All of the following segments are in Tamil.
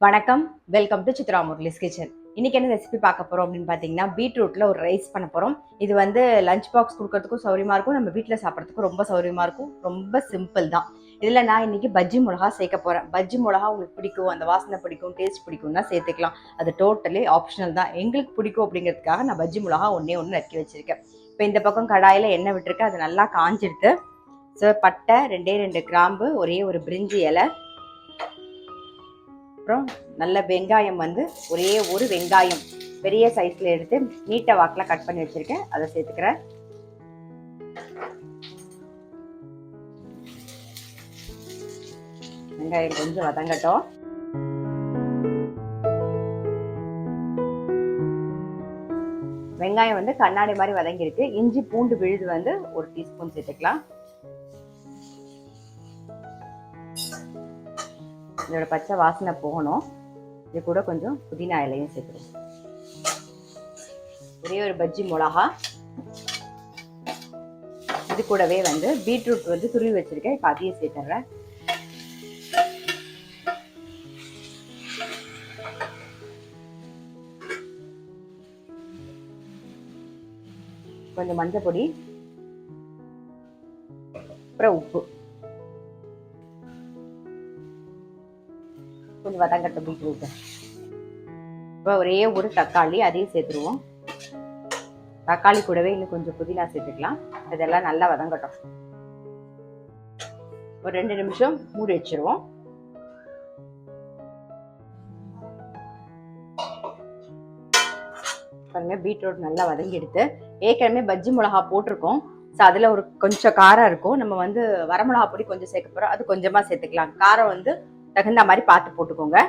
வணக்கம், welcome to Chitra Murali's kitchen. இன்னைக்கு என்ன ரெசிபி பார்க்க போறோம் அப்படின்னு பார்த்தீங்கன்னா, பீட்ரூட்ல ஒரு ரைஸ் பண்ண போறோம். இது வந்து லஞ்ச் பாக்ஸ் கொடுக்கறதுக்கும் சௌரியமா இருக்கும், நம்ம வீட்டில் சாப்பிட்றதுக்கும் ரொம்ப சௌரியமா இருக்கும். ரொம்ப சிம்பிள் தான். இதில் நான் இன்னைக்கு பஜ்ஜி மிளகா சேர்க்க போறேன். பஜ்ஜி மிளகா உங்களுக்கு பிடிக்கும், அந்த வாசனை பிடிக்கும், டேஸ்ட் பிடிக்கும்னா சேர்த்துக்கலாம். அது டோட்டலி ஆப்ஷனல் தான். எங்களுக்கு பிடிக்கும் அப்படிங்கிறதுக்காக நான் பஜ்ஜி மிளகா ஒன்று நறுக்கி வச்சிருக்கேன். இப்போ இந்த பக்கம் கடாயில் எண்ணெய் விட்டுருக்கேன், அது நல்லா காஞ்சிடுது. ஸோ பட்டை, 2 கிராம்பு, ஒரு பிரிஞ்சி இலை, அப்புறம் நல்ல வெங்காயம் வந்து ஒரு வெங்காயம் பெரிய சைஸ்ல எடுத்து நீட்டை வாக்கில் கட் பண்ணி வச்சிருக்கேன், அதை சேர்த்துக்கிறேன். வெங்காயம் கொஞ்சம் வதங்கட்டும். வெங்காயம் வந்து கண்ணாடி மாதிரி வதங்கிருக்கு. இஞ்சி பூண்டு விழுது வந்து 1 டீஸ்பூன் சேர்த்துக்கலாம். இதோட பச்சை வாசனை போகணும். இது கூட கொஞ்சம் புதினா இலையும் சேர்த்துருவோம். ஒரு பஜ்ஜி மிளகா, இது கூடவே வந்து பீட்ரூட் வந்து துருவி வச்சிருக்கேன், இப்போ அதையும் சேர்த்துறேன். கொஞ்சம் மஞ்சள் பொடி, அப்புறம் உப்பு, கொஞ்சம் வதங்கட்டும் பீட்ரூட். இப்போ ஒரு தக்காளி, அதையும் சேர்த்துருவோம். தக்காளி கூடவே இன்னும் கொஞ்சம் புதினா சேர்த்துக்கலாம். இதெல்லாம் நல்லா வதங்கட்டும். ஒரு 2 நிமிஷம் மூடி வச்சிருவோம். பாருங்க, பீட்ரூட் நல்லா வதங்கி எடுத்து ஏற்கனவே பஜ்ஜி மிளகா போட்டிருக்கோம். ஸோ அதில் கொஞ்சம் காரம் இருக்கும். நம்ம வந்து வரமிளகா பொடி கொஞ்சம் சேர்க்க போகிறோம், அது கொஞ்சமாக சேர்த்துக்கலாம். காரம் வந்து தகுந்த மாதிரி பார்த்து போட்டுக்கோங்க,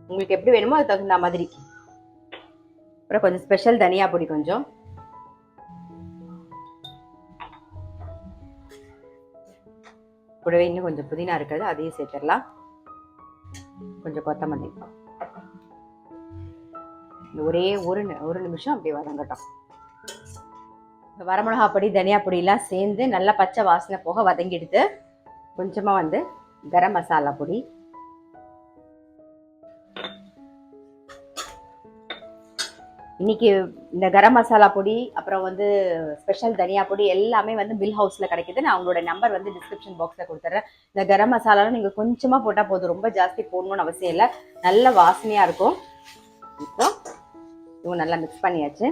உங்களுக்கு எப்படி வேணுமோ அது தகுந்த மாதிரி. அப்புறம் கொஞ்சம் ஸ்பெஷல் தனியா பொடி, கொஞ்சம் கூடவே இன்னும் கொஞ்சம் புதினா இருக்கிறது, அதையும் சேர்த்துடலாம். கொஞ்சம் கொத்தமல்லி. ஒரு நிமிஷம் அப்படியே வதங்கட்டும். வரமிளகா பொடி, தனியா பொடியெல்லாம் சேர்ந்து நல்லா பச்சை வாசனை போக வதங்கிடுது. கொஞ்சமா வந்து கரம் மசாலா பொடி, இன்னைக்கு இந்த கரம் மசாலா பொடி, அப்புறம் வந்து ஸ்பெஷல் தனியா பொடி எல்லாமே வந்து மில் ஹவுஸ்ல கிடைக்குது. நான் உங்களோட நம்பர் வந்து டிஸ்கிரிப்ஷன் பாக்ஸ்ல கொடுத்துட்றேன். இந்த கரம் மசாலாலாம் நீங்க கொஞ்சமா போட்டா போதும், ரொம்ப ஜாஸ்தி போடணும்னு அவசியம் இல்லை. நல்ல வாசனையா இருக்கும். இப்போ இவங்க நல்லா மிக்ஸ் பண்ணியாச்சு.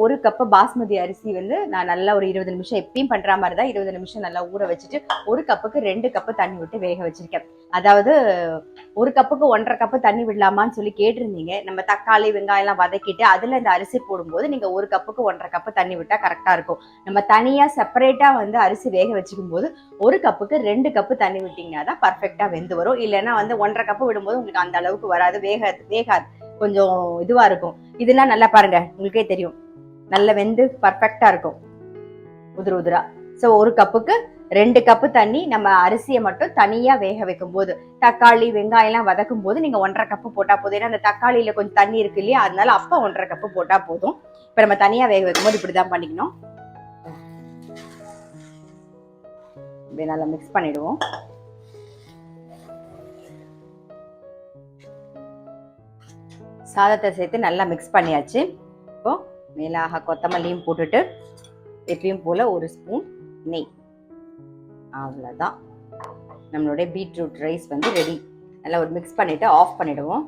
ஒரு கப்பு பாஸ்மதி அரிசி வந்து நான் நல்லா ஒரு 20 நிமிஷம், எப்பயும் பண்ற மாதிரி தான் 20 நிமிஷம் நல்லா ஊற வச்சுட்டு 1 கப்புக்கு 2 கப்பு தண்ணி விட்டு வேக வச்சிருக்கேன். அதாவது 1 கப்புக்கு 1.5 கப்பு தண்ணி விடலாமான்னு சொல்லி கேட்டிருந்தீங்க. நம்ம தக்காளி வெங்காயம் எல்லாம் வதக்கிட்டு அதுல இந்த அரிசி போடும்போது நீங்க 1 கப்புக்கு 1.5 கப்பு தண்ணி விட்டா கரெக்டா இருக்கும். நம்ம தனியா செப்பரேட்டா வந்து அரிசி வேக வச்சுக்கும் போது 1 கப்புக்கு 2 கப்பு தண்ணி விட்டீங்கன்னா தான் பர்ஃபெக்டா வெந்து வரும். இல்லைன்னா வந்து 1.5 கப்பு விடும்போது உங்களுக்கு அந்த அளவுக்கு வராது, வேகாது, கொஞ்சம் இதுவா இருக்கும். இதெல்லாம் நல்லா பாருங்க, உங்களுக்கே தெரியும், நல்ல வெந்து பர்ஃபெக்டா இருக்கும், உதிரா. ஸோ 1 கப்புக்கு 2 கப்பு தண்ணி. நம்ம அரிசியை மட்டும் தனியா வேக வைக்கும் போது, தக்காளி வெங்காயம் எல்லாம் வதக்கும் போது நீங்க 1.5 கப்பு போட்டா போதும். ஏன்னா அந்த தக்காளியில கொஞ்சம் தண்ணி இருக்கு இல்லையா, அதனால அப்ப 1.5 கப்பு போட்டா போதும். இப்ப நம்ம தனியா வேக வைக்கும் போது இப்படிதான் பண்ணிக்கணும். நல்லா மிக்ஸ் பண்ணிடுவோம். சாதத்தை சேர்த்து நல்லா மிக்ஸ் பண்ணியாச்சு. இப்போ மேலாக கொத்தமல்லியும் போட்டுட்டு எப்பயும் போல 1 ஸ்பூன் நெய். அவ்வளோதான், நம்மளுடைய பீட்ரூட் ரைஸ் வந்து ரெடி. நல்லா ஒரு மிக்ஸ் பண்ணிட்டு ஆஃப் பண்ணிடுவோம்.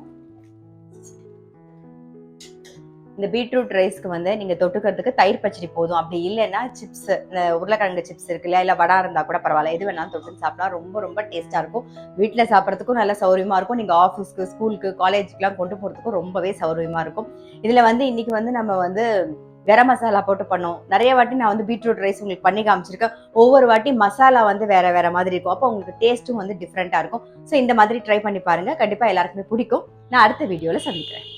இந்த பீட்ரூட் ரைஸ்க்கு வந்து நீங்க தொட்டுக்கிறதுக்கு தயிர் பச்சடி போதும். அப்படி இல்லைன்னா சிப்ஸ், இந்த உருளைக்கிழங்கு சிப்ஸ் இருக்கு இல்லையா, இல்லை வடா இருந்தா கூட பரவாயில்ல, எது வேணாலும் தொட்டு சாப்பிட்டா ரொம்ப டேஸ்டா இருக்கும். வீட்டில் சாப்பிட்றதுக்கும் நல்ல சௌரியமா இருக்கும். நீங்க ஆஃபீஸ்க்கு, ஸ்கூலுக்கு, காலேஜுக்குலாம் கொண்டு போறதுக்கும் ரொம்பவே சௌரியமா இருக்கும். இதுல வந்து இன்னைக்கு வந்து நம்ம வந்து கரம் மசாலா போட்டு பண்ணோம். நிறைய வாட்டி நான் வந்து பீட்ரூட் ரைஸ் உங்களுக்கு பண்ணி காமிச்சிருக்கேன். ஒவ்வொரு வாட்டி மசாலா வந்து வேற மாதிரி இருக்கும். அப்போ உங்களுக்கு டேஸ்ட்டும் வந்து டிஃப்ரெண்டா இருக்கும். ஸோ இந்த மாதிரி ட்ரை பண்ணி பாருங்க, கண்டிப்பா எல்லாருக்குமே பிடிக்கும். நான் அடுத்த வீடியோல சந்திக்கிறேன்.